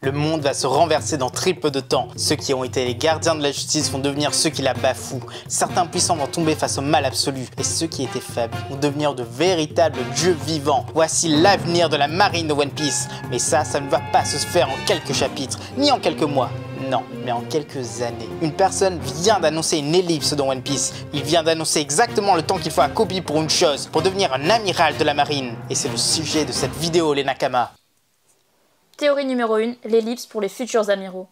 Le monde va se renverser dans très peu de temps. Ceux qui ont été les gardiens de la justice vont devenir ceux qui la bafouent. Certains puissants vont tomber face au mal absolu. Et ceux qui étaient faibles vont devenir de véritables dieux vivants. Voici l'avenir de la marine de One Piece. Mais ça ne va pas se faire en quelques chapitres, ni en quelques mois. Non, mais en quelques années. Une personne vient d'annoncer une ellipse dans One Piece. Il vient d'annoncer exactement le temps qu'il faut à Koby pour une chose, pour devenir un amiral de la marine. Et c'est le sujet de cette vidéo, les Nakama. Théorie numéro 1, l'ellipse pour les futurs amiraux.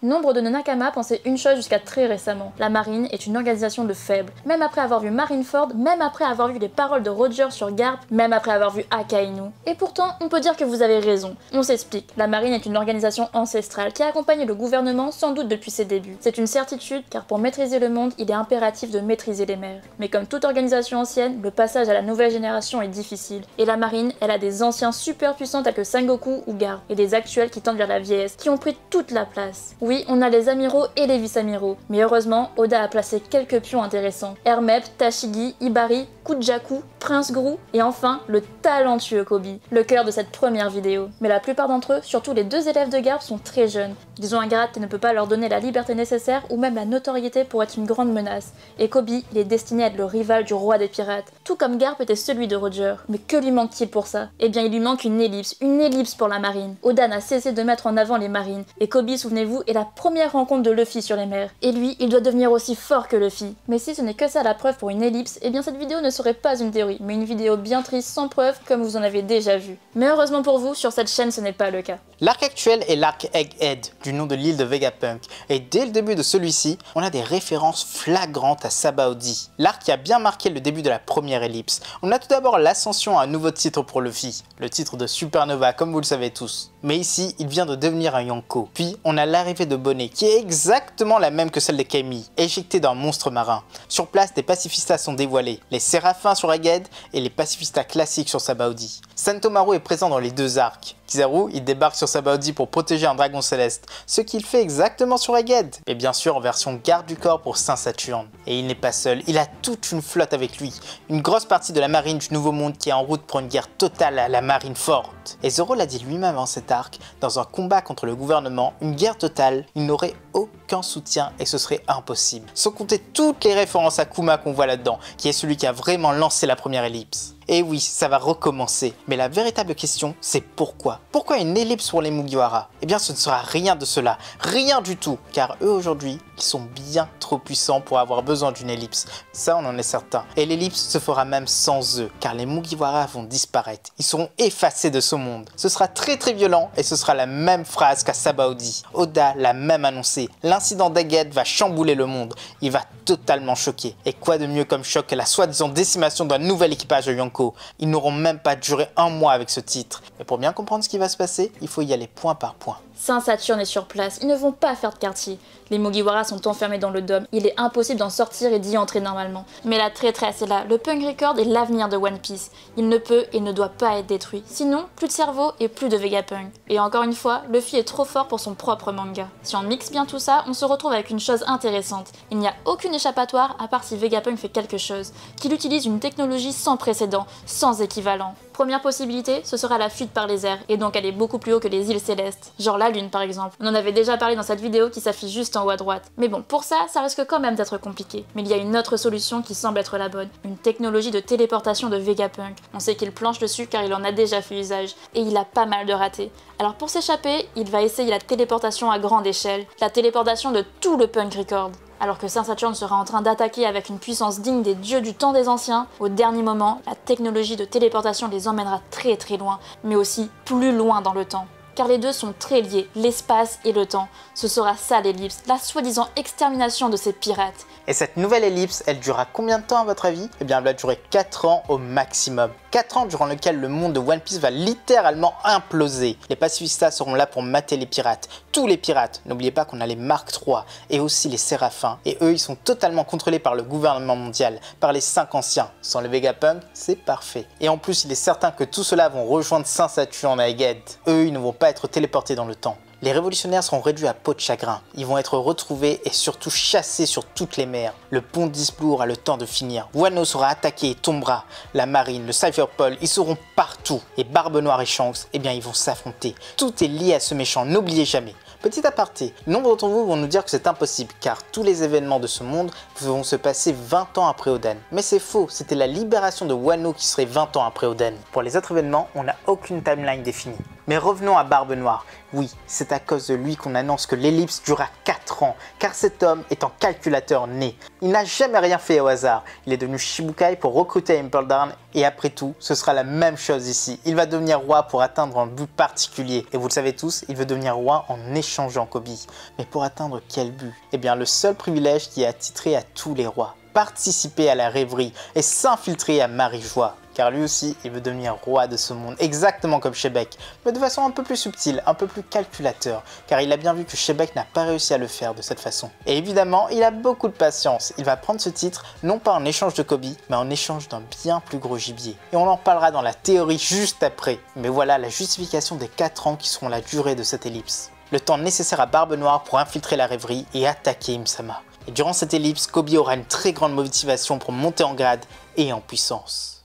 Nombre de nos Nakama pensaient une chose jusqu'à très récemment. La marine est une organisation de faibles. Même après avoir vu Marineford, même après avoir vu les paroles de Roger sur Garp, même après avoir vu Akainu. Et pourtant, on peut dire que vous avez raison. On s'explique. La marine est une organisation ancestrale qui a accompagné le gouvernement sans doute depuis ses débuts. C'est une certitude car pour maîtriser le monde, il est impératif de maîtriser les mers. Mais comme toute organisation ancienne, le passage à la nouvelle génération est difficile. Et la marine, elle a des anciens super puissants tels que Sengoku ou Garp, et des actuels qui tendent vers la vieillesse, qui ont pris toute la place. Oui, on a les amiraux et les vice-amiraux, mais heureusement, Oda a placé quelques pions intéressants. Hermep, Tashigi, Ibari, Kujaku, Prince Gru, et enfin, le talentueux Koby, le cœur de cette première vidéo. Mais la plupart d'entre eux, surtout les deux élèves de Garp, sont très jeunes. Ils ont un grade qui ne peut pas leur donner la liberté nécessaire ou même la notoriété pour être une grande menace. Et Koby, il est destiné à être le rival du roi des pirates. Tout comme Garp était celui de Roger. Mais que lui manque-t-il pour ça? Eh bien, il lui manque une ellipse pour la marine. Oda n'a cessé de mettre en avant les marines. Et Koby, souvenez-vous, est la première rencontre de Luffy sur les mers. Et lui, il doit devenir aussi fort que Luffy. Mais si ce n'est que ça la preuve pour une ellipse, eh bien cette vidéo ne serait pas une théorie, mais une vidéo bien triste sans preuve comme vous en avez déjà vu. Mais heureusement pour vous, sur cette chaîne ce n'est pas le cas. L'arc actuel est l'arc Egghead, du nom de l'île de Vegapunk, et dès le début de celui-ci, on a des références flagrantes à Sabaody. L'arc qui a bien marqué le début de la première ellipse. On a tout d'abord l'ascension à un nouveau titre pour Luffy, le titre de Supernova comme vous le savez tous. Mais ici, il vient de devenir un Yonko. Puis, on a l'arrivée de Bonnet, qui est exactement la même que celle de Kami, éjectée d'un monstre marin. Sur place, des pacifistas sont dévoilés, les Séraphins sur Egghead et les pacifistas classiques sur Sabaody. Sentomaru est présent dans les deux arcs. Kizaru, il débarque sur Sabaody pour protéger un dragon céleste, ce qu'il fait exactement sur Egghead. Et bien sûr en version garde du corps pour Saint Saturne. Et il n'est pas seul, il a toute une flotte avec lui. Une grosse partie de la marine du Nouveau Monde qui est en route pour une guerre totale à la marine forte. Et Zoro l'a dit lui-même en cet arc, dans un combat contre le gouvernement, une guerre totale, il n'aurait aucun soutien et ce serait impossible. Sans compter toutes les références à Kuma qu'on voit là-dedans, qui est celui qui a vraiment lancé la première ellipse. Et oui, ça va recommencer. Mais la véritable question, c'est pourquoi? Pourquoi une ellipse pour les Mugiwara? Eh bien, ce ne sera rien de cela. Rien du tout. Car eux, aujourd'hui, ils sont bien trop puissants pour avoir besoin d'une ellipse. Ça, on en est certain. Et l'ellipse se fera même sans eux. Car les Mugiwara vont disparaître. Ils seront effacés de ce monde. Ce sera très très violent et ce sera la même phrase qu'à Sabaody. Oda l'a même annoncé. L'incident d'Egghead va chambouler le monde. Il va totalement choquer. Et quoi de mieux comme choc que la soi-disant décimation d'un nouvel équipage de Yonko? Ils n'auront même pas duré un mois avec ce titre. Et pour bien comprendre ce qui va se passer, il faut y aller point par point. Saint Saturne est sur place, ils ne vont pas faire de quartier. Les Mugiwara sont enfermés dans le dôme, il est impossible d'en sortir et d'y entrer normalement. Mais la traîtresse est là, le Punk Record est l'avenir de One Piece. Il ne peut et ne doit pas être détruit. Sinon, plus de cerveau et plus de Vegapunk. Et encore une fois, Luffy est trop fort pour son propre manga. Si on mixe bien tout ça, on se retrouve avec une chose intéressante. Il n'y a aucune échappatoire à part si Vegapunk fait quelque chose, qu'il utilise une technologie sans précédent, sans équivalent. Première possibilité, ce sera la fuite par les airs, et donc elle est beaucoup plus haut que les îles célestes, genre la Lune par exemple. On en avait déjà parlé dans cette vidéo qui s'affiche juste en haut à droite. Mais bon, pour ça risque quand même d'être compliqué. Mais il y a une autre solution qui semble être la bonne, une technologie de téléportation de Vegapunk. On sait qu'il planche dessus car il en a déjà fait usage, et il a pas mal de ratés. Alors pour s'échapper, il va essayer la téléportation à grande échelle, la téléportation de tout le Punk Record. Alors que Saint Saturne sera en train d'attaquer avec une puissance digne des dieux du temps des anciens, au dernier moment, la technologie de téléportation les emmènera très très loin, mais aussi plus loin dans le temps. Car les deux sont très liés, l'espace et le temps. Ce sera ça l'ellipse, la soi-disant extermination de ces pirates. Et cette nouvelle ellipse, elle durera combien de temps à votre avis? Eh bien, elle va durer 4 ans au maximum. 4 ans durant lesquels le monde de One Piece va littéralement imploser. Les pacifistas seront là pour mater les pirates. Tous les pirates. N'oubliez pas qu'on a les Mark III et aussi les Séraphins. Et eux, ils sont totalement contrôlés par le gouvernement mondial, par les 5 anciens. Sans le Vegapunk, c'est parfait. Et en plus, il est certain que tout cela vont rejoindre Saint Saturne à Egghead. Eux, ils ne vont pas être téléportés dans le temps. Les révolutionnaires seront réduits à peau de chagrin. Ils vont être retrouvés et surtout chassés sur toutes les mers. Le pont d'Isblour a le temps de finir. Wano sera attaqué et tombera. La marine, le Cypherpole, ils seront partout. Et Barbe Noire et Shanks, eh bien ils vont s'affronter. Tout est lié à ce méchant, n'oubliez jamais. Petit aparté, nombre d'entre vous vont nous dire que c'est impossible car tous les événements de ce monde vont se passer 20 ans après Oden. Mais c'est faux, c'était la libération de Wano qui serait 20 ans après Oden. Pour les autres événements, on n'a aucune timeline définie. Mais revenons à Barbe Noire. Oui, c'est à cause de lui qu'on annonce que l'ellipse durera 4 ans, car cet homme est un calculateur né. Il n'a jamais rien fait au hasard. Il est devenu Shichibukai pour recruter Impel Down, et après tout, ce sera la même chose ici. Il va devenir roi pour atteindre un but particulier. Et vous le savez tous, il veut devenir roi en échangeant Kobe. Mais pour atteindre quel but? Eh bien, le seul privilège qui est attitré à tous les rois. Participer à la rêverie et s'infiltrer à Marie-Joie. Car lui aussi, il veut devenir roi de ce monde, exactement comme Shebek, mais de façon un peu plus subtile, un peu plus calculateur, car il a bien vu que Shebek n'a pas réussi à le faire de cette façon. Et évidemment, il a beaucoup de patience, il va prendre ce titre, non pas en échange de Kobe, mais en échange d'un bien plus gros gibier. Et on en parlera dans la théorie juste après, mais voilà la justification des 4 ans qui seront la durée de cette ellipse. Le temps nécessaire à Barbe Noire pour infiltrer la rêverie et attaquer Im-sama. Et durant cette ellipse, Kobe aura une très grande motivation pour monter en grade et en puissance.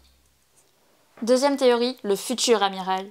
Deuxième théorie, le futur amiral.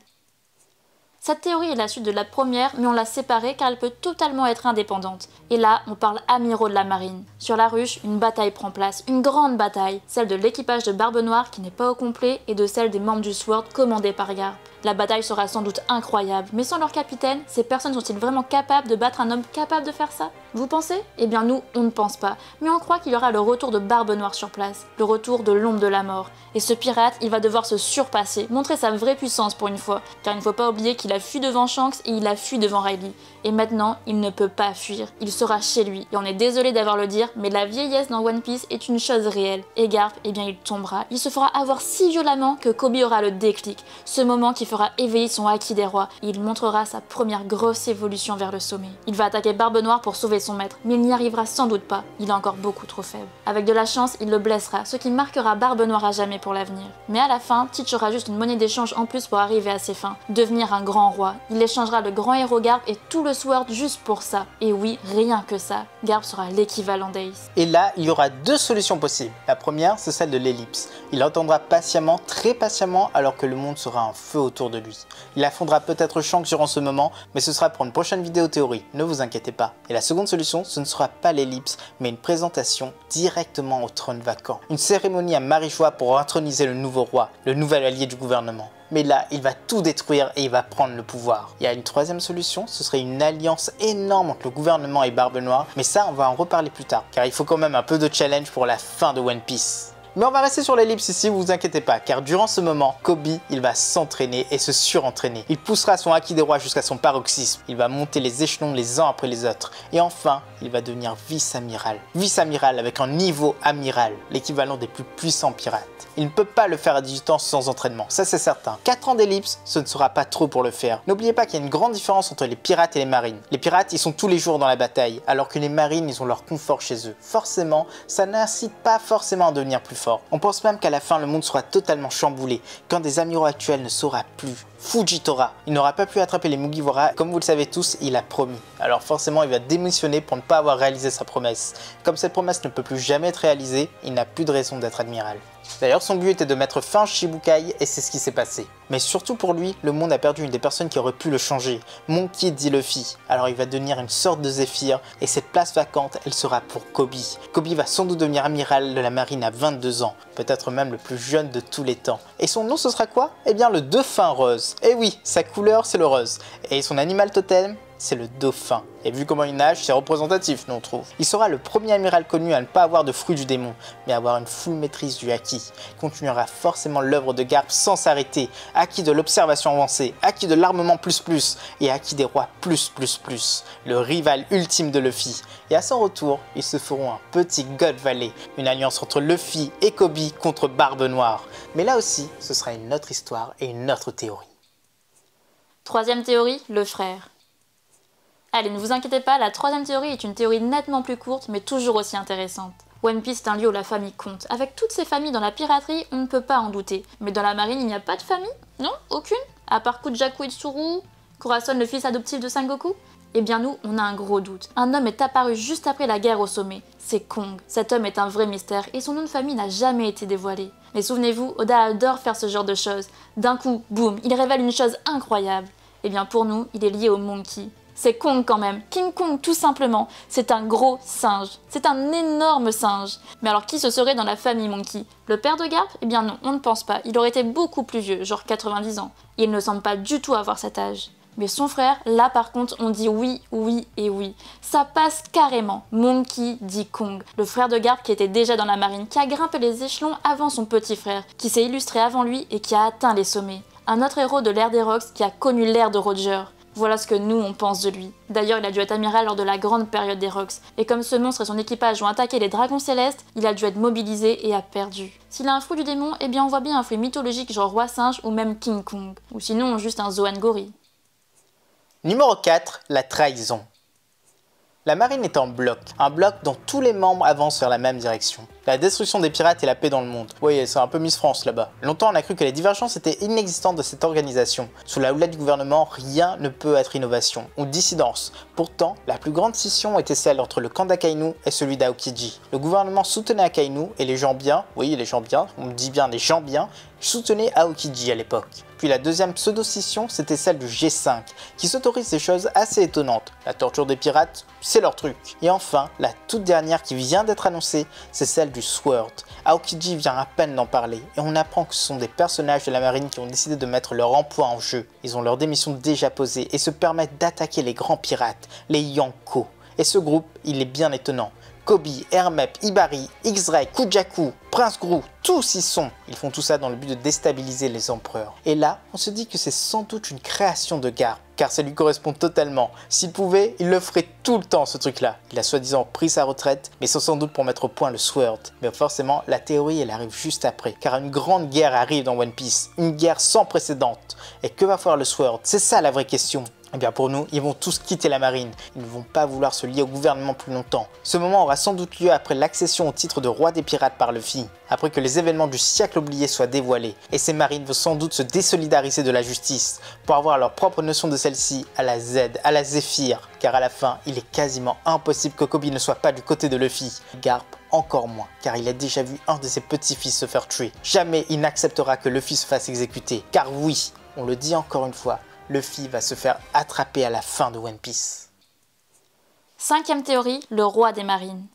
Cette théorie est la suite de la première, mais on l'a séparée car elle peut totalement être indépendante. Et là, on parle amiraux de la marine. Sur la ruche, une bataille prend place, une grande bataille, celle de l'équipage de Barbe Noire qui n'est pas au complet et de celle des membres du SWORD commandés par Garp. La bataille sera sans doute incroyable, mais sans leur capitaine, ces personnes sont-ils vraiment capables de battre un homme capable de faire ça? Vous pensez? Eh bien nous, on ne pense pas, mais on croit qu'il y aura le retour de Barbe Noire sur place, le retour de l'ombre de la mort. Et ce pirate, il va devoir se surpasser, montrer sa vraie puissance pour une fois, car il ne faut pas oublier qu'il a fui devant Shanks et il a fui devant Riley. Et maintenant, il ne peut pas fuir, il sera chez lui. Et on est désolé d'avoir le dire, mais la vieillesse dans One Piece est une chose réelle. Et Garp, eh bien il tombera. Il se fera avoir si violemment que Kobe aura le déclic, ce moment qui fera éveiller son haki des rois, et il montrera sa première grosse évolution vers le sommet. Il va attaquer Barbe Noire pour sauver son maître, mais il n'y arrivera sans doute pas, il est encore beaucoup trop faible. Avec de la chance, il le blessera, ce qui marquera Barbe Noire à jamais pour l'avenir. Mais à la fin, Teach aura juste une monnaie d'échange en plus pour arriver à ses fins, devenir un grand roi. Il échangera le grand héros Garp et tout le SWORD juste pour ça. Et oui, rien que ça, Garp sera l'équivalent d'Ace. Et là, il y aura 2 solutions possibles. La première, c'est celle de l'ellipse. Il attendra patiemment, très patiemment, alors que le monde sera en feu autour de lui. Il affondra peut-être Shanks durant ce moment, mais ce sera pour une prochaine vidéo théorie, ne vous inquiétez pas. Et la seconde solution, ce ne sera pas l'ellipse, mais une présentation directement au trône vacant. Une cérémonie à Marie-Joie pour introniser le nouveau roi, le nouvel allié du gouvernement. Mais là, il va tout détruire et il va prendre le pouvoir. Il y a une troisième solution, ce serait une alliance énorme entre le gouvernement et Barbe Noire, mais ça, on va en reparler plus tard, car il faut quand même un peu de challenge pour la fin de One Piece. Mais on va rester sur l'ellipse ici, vous inquiétez pas, car durant ce moment, Kobe, il va s'entraîner et se surentraîner. Il poussera son haki des rois jusqu'à son paroxysme. Il va monter les échelons les uns après les autres. Et enfin, il va devenir vice-amiral. Vice-amiral avec un niveau amiral, l'équivalent des plus puissants pirates. Il ne peut pas le faire à 18 ans sans entraînement, ça c'est certain. 4 ans d'ellipse, ce ne sera pas trop pour le faire. N'oubliez pas qu'il y a une grande différence entre les pirates et les marines. Les pirates, ils sont tous les jours dans la bataille, alors que les marines, ils ont leur confort chez eux. Forcément, ça n'incite pas forcément à devenir plus fort. On pense même qu'à la fin, le monde sera totalement chamboulé, quand des amiraux actuels ne saura plus. Fujitora, il n'aura pas pu attraper les Mugiwara, comme vous le savez tous, il a promis. Alors forcément, il va démissionner pour ne pas avoir réalisé sa promesse. Comme cette promesse ne peut plus jamais être réalisée, il n'a plus de raison d'être admiral. D'ailleurs, son but était de mettre fin à Shichibukai et c'est ce qui s'est passé. Mais surtout pour lui, le monde a perdu une des personnes qui aurait pu le changer, Monkey D. Luffy. Alors il va devenir une sorte de Zéphyr et cette place vacante, elle sera pour Kobe. Kobe va sans doute devenir amiral de la marine à 22 ans, peut-être même le plus jeune de tous les temps. Et son nom ce sera quoi? Eh bien le dauphin rose. Et oui, sa couleur c'est le rose. Et son animal totem, c'est le dauphin. Et vu comment il nage, c'est représentatif, nous on trouve. Il sera le premier amiral connu à ne pas avoir de fruit du démon, mais avoir une full maîtrise du haki. Il continuera forcément l'œuvre de Garp sans s'arrêter. Haki de l'observation avancée, haki de l'armement plus, et haki des rois plus. Le rival ultime de Luffy. Et à son retour, ils se feront un petit God Valley, une alliance entre Luffy et Kobe contre Barbe Noire. Mais là aussi, ce sera une autre histoire et une autre théorie. Troisième théorie, le frère. Allez, ne vous inquiétez pas, la troisième théorie est une théorie nettement plus courte, mais toujours aussi intéressante. One Piece est un lieu où la famille compte. Avec toutes ces familles dans la piraterie, on ne peut pas en douter. Mais dans la marine, il n'y a pas de famille? Non? Aucune? À part Kujaku Itsuru, Corazon, le fils adoptif de Sangoku? Eh bien nous, on a un gros doute. Un homme est apparu juste après la guerre au sommet. C'est Kong. Cet homme est un vrai mystère et son nom de famille n'a jamais été dévoilé. Mais souvenez-vous, Oda adore faire ce genre de choses. D'un coup, boum, il révèle une chose incroyable. Eh bien pour nous, il est lié au Monkey. C'est Kong quand même, King Kong tout simplement. C'est un gros singe. C'est un énorme singe. Mais alors qui ce serait dans la famille Monkey? Le père de Garp? Eh bien non, on ne pense pas. Il aurait été beaucoup plus vieux, genre 90 ans. Et il ne semble pas du tout avoir cet âge. Mais son frère, là par contre, on dit oui, oui et oui. Ça passe carrément. Monkey dit Kong, le frère de Garp qui était déjà dans la marine, qui a grimpé les échelons avant son petit frère, qui s'est illustré avant lui et qui a atteint les sommets. Un autre héros de l'ère des Rocks qui a connu l'ère de Roger. Voilà ce que nous on pense de lui. D'ailleurs, il a dû être amiral lors de la grande période des Rocks, et comme ce monstre et son équipage ont attaqué les dragons célestes, il a dû être mobilisé et a perdu. S'il a un fruit du démon, eh bien on voit bien un fruit mythologique genre roi singe ou même King Kong, ou sinon juste un Zoan gorille. Numéro 4, la trahison. La marine est en bloc, un bloc dont tous les membres avancent vers la même direction. La destruction des pirates et la paix dans le monde. Oui, c'est un peu Miss France là-bas. Longtemps on a cru que les divergences étaient inexistantes de cette organisation. Sous la houlette du gouvernement, rien ne peut être innovation ou dissidence. Pourtant, la plus grande scission était celle entre le camp d'Akainu et celui d'Aokiji. Le gouvernement soutenait Akainu et les gens bien, oui les gens bien, on me dit bien les gens bien, soutenaient Aokiji à l'époque. Puis la deuxième pseudo-scission, c'était celle du G5, qui s'autorise des choses assez étonnantes. La torture des pirates, c'est leur truc. Et enfin, la toute dernière qui vient d'être annoncée, c'est celle du Sword. Aokiji vient à peine d'en parler, et on apprend que ce sont des personnages de la marine qui ont décidé de mettre leur emploi en jeu. Ils ont leur démission déjà posée et se permettent d'attaquer les grands pirates, les Yonko. Et ce groupe, il est bien étonnant. Koby, Hermep, Ibari, X-Ray, Kujaku, Prince Gru, tous y sont. Ils font tout ça dans le but de déstabiliser les empereurs. Et là, on se dit que c'est sans doute une création de Garp, car ça lui correspond totalement. S'il pouvait, il le ferait tout le temps ce truc-là. Il a soi-disant pris sa retraite, mais sans doute pour mettre au point le Sword. Mais forcément, la théorie, elle arrive juste après, car une grande guerre arrive dans One Piece, une guerre sans précédente. Et que va faire le Sword? C'est ça la vraie question. Eh bien pour nous, ils vont tous quitter la marine. Ils ne vont pas vouloir se lier au gouvernement plus longtemps. Ce moment aura sans doute lieu après l'accession au titre de roi des pirates par Luffy, après que les événements du siècle oublié soient dévoilés. Et ces marines vont sans doute se désolidariser de la justice, pour avoir leur propre notion de celle-ci à la Z, à la Zephyr. Car à la fin, il est quasiment impossible que Koby ne soit pas du côté de Luffy. Garp encore moins, car il a déjà vu un de ses petits-fils se faire tuer. Jamais il n'acceptera que Luffy se fasse exécuter. Car oui, on le dit encore une fois, Luffy va se faire attraper à la fin de One Piece. Cinquième théorie, le roi des marines.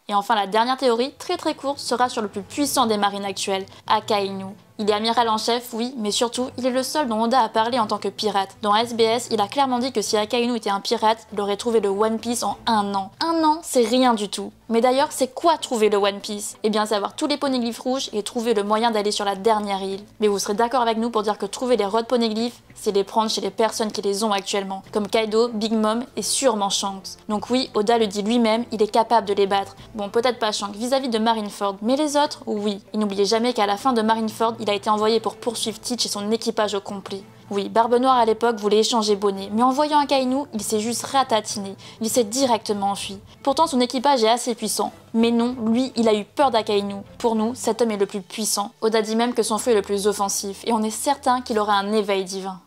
Et enfin la dernière théorie, très courte, sera sur le plus puissant des marines actuelles, Akainu. Il est amiral en chef, oui, mais surtout, il est le seul dont Oda a parlé en tant que pirate. Dans SBS, il a clairement dit que si Akainu était un pirate, il aurait trouvé le One Piece en 1 an. 1 an, c'est rien du tout. Mais d'ailleurs, c'est quoi trouver le One Piece? Eh bien, c'est avoir tous les poneglyphes rouges et trouver le moyen d'aller sur la dernière île. Mais vous serez d'accord avec nous pour dire que trouver les Road Poneglyphs, c'est les prendre chez les personnes qui les ont actuellement, comme Kaido, Big Mom et sûrement Shanks. Donc oui, Oda le dit lui-même, il est capable de les battre. Bon, peut-être pas Shanks vis-à-vis de Marineford, mais les autres, oui. Et n'oubliez jamais qu'à la fin de Marineford, il a été envoyé pour poursuivre Teach et son équipage au complet. Oui, Barbe Noire à l'époque voulait échanger Bonnet, mais en voyant Akainu, il s'est juste ratatiné, il s'est directement enfui. Pourtant son équipage est assez puissant, mais non, lui, il a eu peur d'Akainu. Pour nous, cet homme est le plus puissant. Oda dit même que son feu est le plus offensif, et on est certain qu'il aura un éveil divin.